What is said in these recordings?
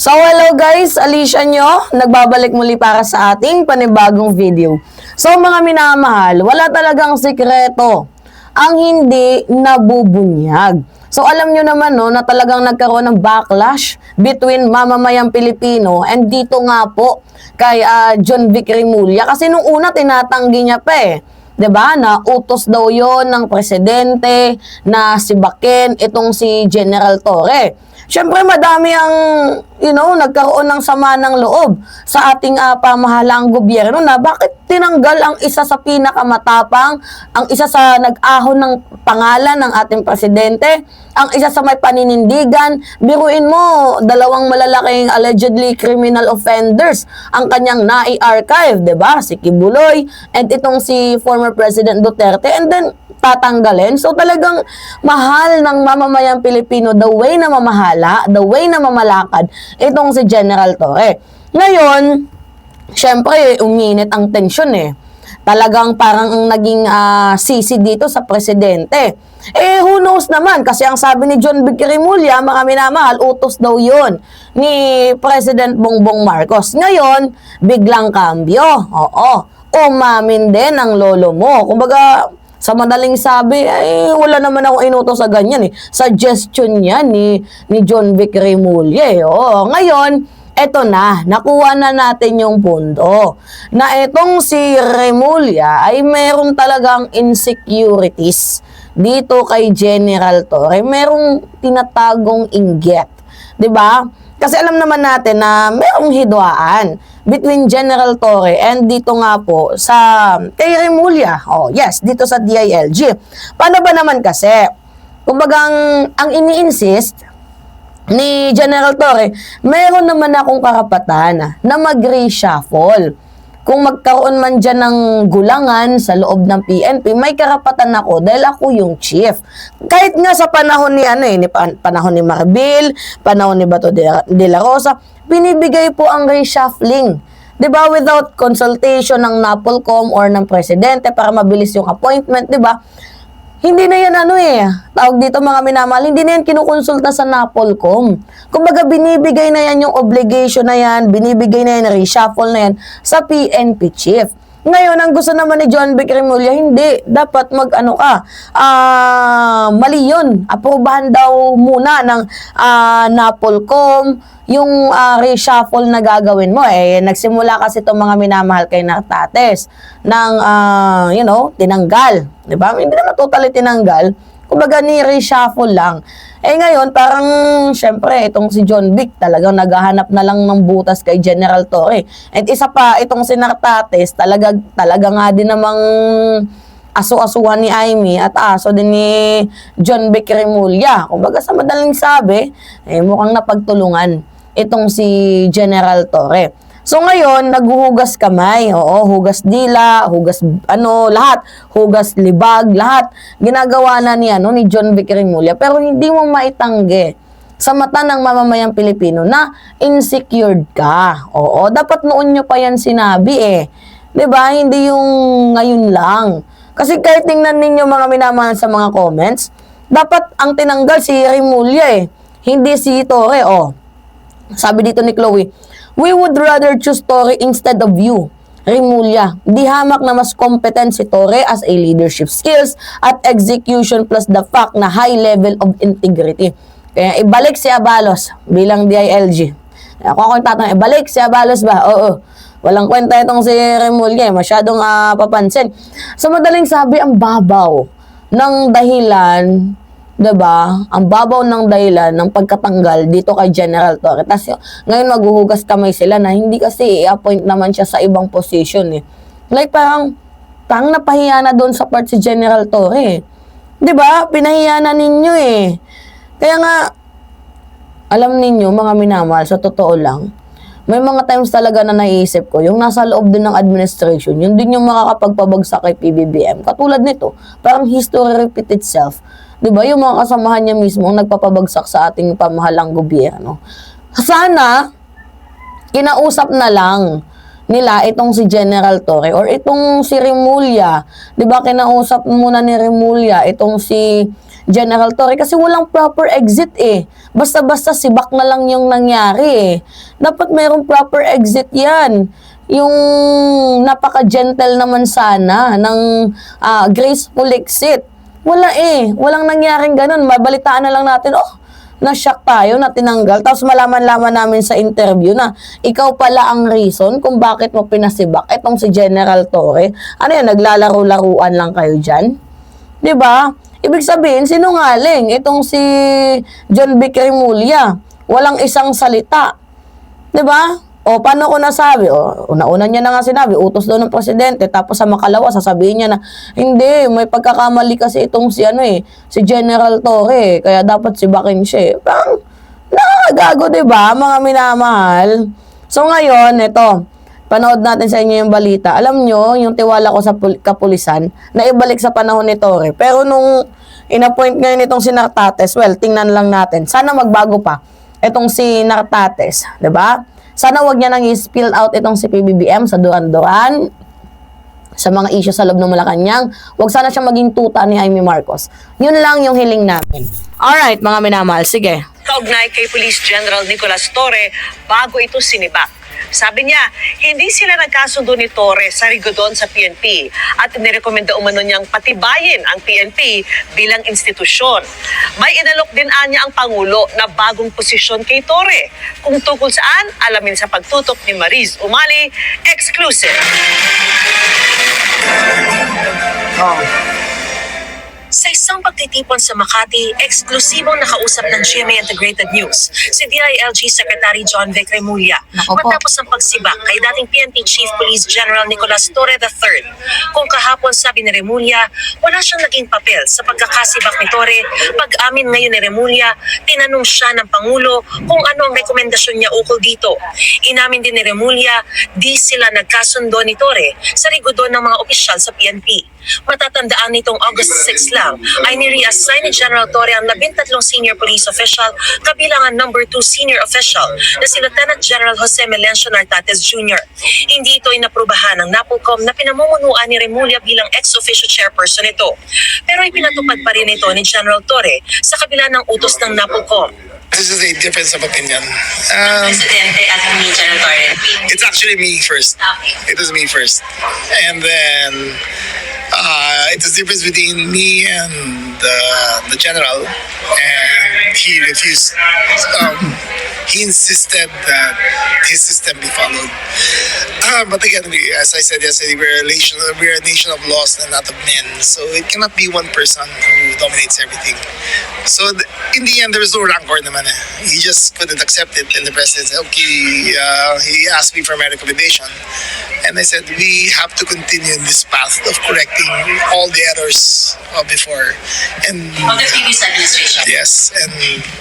So hello guys, Alicia nyo, nagbabalik muli para sa ating panibagong video. So mga minamahal, wala talagang sikreto ang hindi nabubunyag. So alam nyo naman no, na talagang nagkaroon ng backlash between mamamayang Pilipino and dito nga po kay John Vic Remulla. Kasi nung una tinatanggi niya pa eh. 'Di ba? Na utos daw 'yon ng presidente na sibakin itong si General Torre. Siyempre madami ang nagkaroon ng sama ng loob sa ating pamahalaang gobyerno na bakit tinanggal ang isa sa pinakamatapang, ang isa sa nag-ahon ng pangalan ng ating presidente, ang isa sa may paninindigan. Biruin mo, dalawang malalaking allegedly criminal offenders ang kanyang nai-archive, 'di ba? Si Kibuloy and itong si former President Duterte, and then tatanggalin. So talagang mahal ng mamamayang Pilipino the way na mamahala, the way na mamalakad itong si General Torre. Ngayon, syempre uminit ang tensyon eh. Talagang parang ang naging sisi dito sa presidente. Eh, who knows naman? Kasi ang sabi ni John Vic Remulla, mga minamahal, utos daw yun ni President Bongbong Marcos. Ngayon, biglang kambyo. Oo, umamin din ang lolo mo. Kumbaga, sa madaling sabi, ay wala naman akong inutos sa ganyan eh. Suggestion yan ni John Vic Remulla eh. Oo, ngayon, eto na, nakuha na natin yung punto na itong si Remulla ay meron talagang insecurities dito kay General Torre. Merong tinatagong inggit, 'di ba? Kasi alam naman natin na merong hidwaan between General Torre and dito nga po sa kay Remulla. Oh, yes, dito sa DILG. Paano ba naman kasi? Kumbaga ang ini-insist ni General Torre, meron naman akong karapatan na mag-reshuffle. Kung magkaroon man dyan ng gulangan sa loob ng PNP, may karapatan ako dahil ako yung chief. Kahit nga sa panahon ni panahon ni Marbil, panahon ni Bato de la Rosa, binibigay po ang reshuffling. 'Di ba? Without consultation ng NAPOLCOM or ng presidente para mabilis yung appointment, 'di ba? Hindi na yan tawag dito mga minamahal, hindi na yan kinukonsulta sa NAPOLCOM. Kumbaga binibigay na yan yung obligation na yan, binibigay na yan, reshuffle na yan sa PNP chief. Ngayon, ang gusto naman ni John Vic Remulla, hindi, dapat mali yun. Aprobahan daw muna ng NAPOLCOM yung reshuffle na gagawin mo. Eh, nagsimula kasi itong mga minamahal kay Nartates ng, tinanggal. Diba? Hindi naman totally tinanggal. Kumbaga ni-reshuffle lang. Eh ngayon, parang, syempre, itong si John Vic talagang naghahanap na lang ng butas kay General Torre. At isa pa, itong si Nartates, talaga nga din namang aso-asuhan ni Amy at aso din ni John Vic Remulla. Kumbaga sa madaling sabi, mukhang napagtulungan itong si General Torre. So ngayon, naghuhugas kamay, hugas dila, hugas lahat, hugas libag, lahat. Ginagawa na ni John Vic Remulla, pero hindi mo maitanggi sa mata ng mamamayang Pilipino na insecure ka. Oo, dapat noon nyo pa yan sinabi eh. 'Di ba? Hindi yung ngayon lang. Kasi kahit tingnan ninyo mga minamahal sa mga comments, dapat ang tinanggal si Remulla eh, hindi si Torre. Sabi dito ni Chloe, we would rather choose Torre instead of you, Remulla. Di hamak na mas competent si Torre as a leadership skills at execution plus the fact na high level of integrity. Kaya ibalik si Abalos bilang DILG. Ako tatanong, ibalik si Abalos ba? Oo. Walang kwenta itong si Remulla, masyadong papansin. So madaling sabi, ang babaw ng dahilan, 'di ba? Ang babaw ng dahilan ng pagkatanggal dito kay General Torre. Tapos ngayon maghuhugas kamay sila na hindi kasi i-appoint naman siya sa ibang position eh. Like parang napahiya na doon sa part si General Torre. 'Di ba? Pinahiya na ninyo eh. Kaya nga alam ninyo mga minamahal, sa totoo lang, may mga times talaga na naiisip ko, yung nasa loob din ng administration, yun din yung makakapagpabagsak kay PBBM. Katulad nito, parang history repeat itself. Diba? Yung mga kasamahan niya mismo ang nagpapabagsak sa ating pamahalang gobyerno. Sana, kinausap na lang nila itong si General Torre or itong si Remulla. Diba? Kinausap muna ni Remulla itong si General Torre kasi walang proper exit eh. Basta-basta sibak na lang yung nangyari eh. Dapat mayroong proper exit yan. Yung napaka-gentle naman sana ng graceful exit. Wala eh. Walang nangyaring ganun. Mabalitaan na lang natin, na-shock tayo na tinanggal. Tapos malaman-laman namin sa interview na ikaw pala ang reason kung bakit mo pinasibak itong si General Torre. Ano yan, naglalaro-laruan lang kayo dyan? Diba? Ibig sabihin, sinungaling. Itong si John Vic Remulla. Walang isang salita. Diba? O, paano ko nasabi? O, una-una niya na nga sinabi, utos daw ng presidente, tapos sa makalawa, sasabihin niya na, hindi, may pagkakamali kasi itong si si General Torre, kaya dapat sibakin siya. Parang, nakakagago, diba, mga minamahal? So, ngayon, ito, panood natin sa inyo yung balita. Alam nyo, yung tiwala ko sa kapulisan, na ibalik sa panahon ni Torre. Pero nung inappoint ngayon itong si Nartates, well, tingnan lang natin. Sana magbago pa itong si Nartates, diba? Sana wag niya nang i-spill out itong si PBBM sa Duran-Duran, sa mga issue sa loob ng Malacanang. Wag sana siya maging tuta ni Jaime Marcos. Yun lang yung hiling namin. Alright, mga minamahal, sige. Kaugnay kay Police General Nicolas Torre bago ito sinibak. Sabi niya, hindi sila nagkasundo ni Torre sa rigodon sa PNP at nirekomenda umano niyang patibayin ang PNP bilang institusyon. May inalok din anya ang Pangulo na bagong posisyon kay Torre. Kung tungkol saan, alamin sa pagtutok ni Mariz Umali, exclusive. Sa isang pagtitipon sa Makati, eksklusibong nakausap ng GMA Integrated News si DILG Secretary John Vic Remulla matapos ang pagsibak kay dating PNP Chief Police General Nicolas Torre III. Kung kahapon sabi ni Remulla, wala siyang naging papel sa pagkakasibak ni Torre, pag-amin ngayon ni Remulla, tinanong siya ng Pangulo kung ano ang rekomendasyon niya ukol dito. Inamin din ni Remulla, di sila nagkasundo ni Torre sa rigodon ng mga opisyal sa PNP. Matatandaan nitong August 6 lang ay ni-reassign ni General Torre ang 13 senior police official kabilang ang number 2 senior official na si Lieutenant General Jose Melencio Nartates Jr. Hindi ito inaprubahan ng NAPOLCOM na pinamumunuan ni Remulla bilang ex-officio chairperson nito. Pero ipinatupad pa rin ito ni General Torre sa kabila ng utos ng NAPOLCOM. This is a difference of opinion. Presidente at ni General Torre. It's actually me first. Okay. It was me first. And then it's a difference between me and the general. And he refused. He insisted that his system be followed. But again, as I said yesterday, we're a nation of laws and not of men. So it cannot be one person who dominates everything. So in the end, there was no rancor naman. He just couldn't accept it. And the president said, okay, he asked me for my recommendation. And I said, we have to continue in this path of correcting all the errors before. And Of the previous administration. yes, and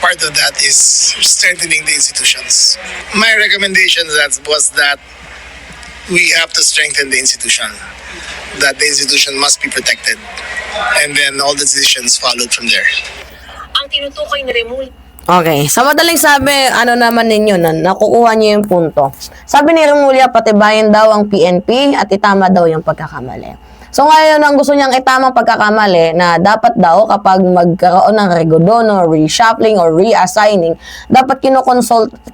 part of that is strengthening the institutions. My recommendation was that we have to strengthen the institution. That the institution must be protected. And then all the decisions followed from there. Ang tinutukoy ni Remulla Okay, sa madaling sabi, ano naman ninyo na nakukuha niyo yung punto. Sabi ni Remulla, patibayin daw ang PNP at itama daw yung pagkakamali. So ngayon, ang gusto niyang itamang pagkakamali na dapat daw kapag magkaroon ng regodon or reshuffling or reassigning, dapat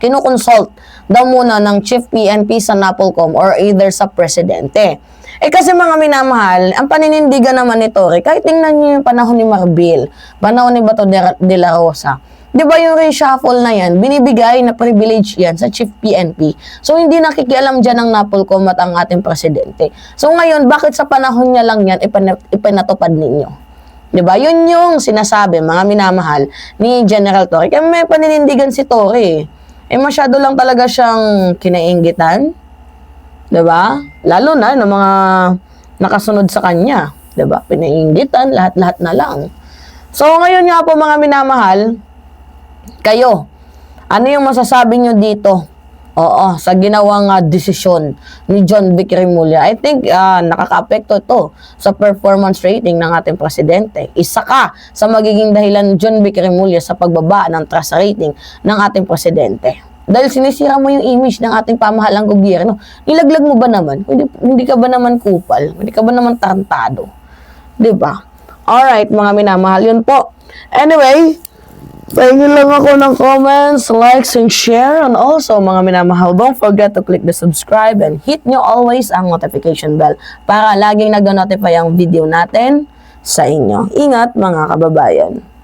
kinukonsult daw muna ng Chief PNP sa NAPOLCOM or either sa Presidente. Kasi mga minamahal, ang paninindigan naman ni Torre, kahit tingnan niyo yung panahon ni Marbil, panahon ni Bato de la Rosa, di ba yung reshuffle na yan, binibigay na privilege yan sa Chief PNP. So, hindi nakikialam dyan ang NAPOLCOM at ang ating presidente. So, ngayon, bakit sa panahon niya lang yan ipinatupad ninyo? Di ba? Yun yung sinasabi, mga minamahal, ni General Torre. Kaya may paninindigan si Torre. Masyado lang talaga siyang kinainggitan. Di ba? Lalo na ng mga nakasunod sa kanya. Di ba? Pinainggitan, lahat-lahat na lang. So, ngayon nga po, mga minamahal, kayo, ano yung masasabi nyo dito? Oo, sa ginawang desisyon ni John Vic Remulla. I think nakaka-apekto ito sa performance rating ng ating presidente. Isa ka sa magiging dahilan ni John Vic Remulla sa pagbaba ng trust rating ng ating presidente. Dahil sinisira mo yung image ng ating pamahalang gobyerno. Nilaglag mo ba naman? Hindi ka ba naman kupal? Hindi ka ba naman tarantado? Diba? Alright, mga minamahal, yun po. Anyway, pahingin lang ako ng comments, likes, and share. And also, mga minamahal, don't forget to click the subscribe and hit nyo always ang notification bell para laging nag-notify ang video natin sa inyo. Ingat, mga kababayan.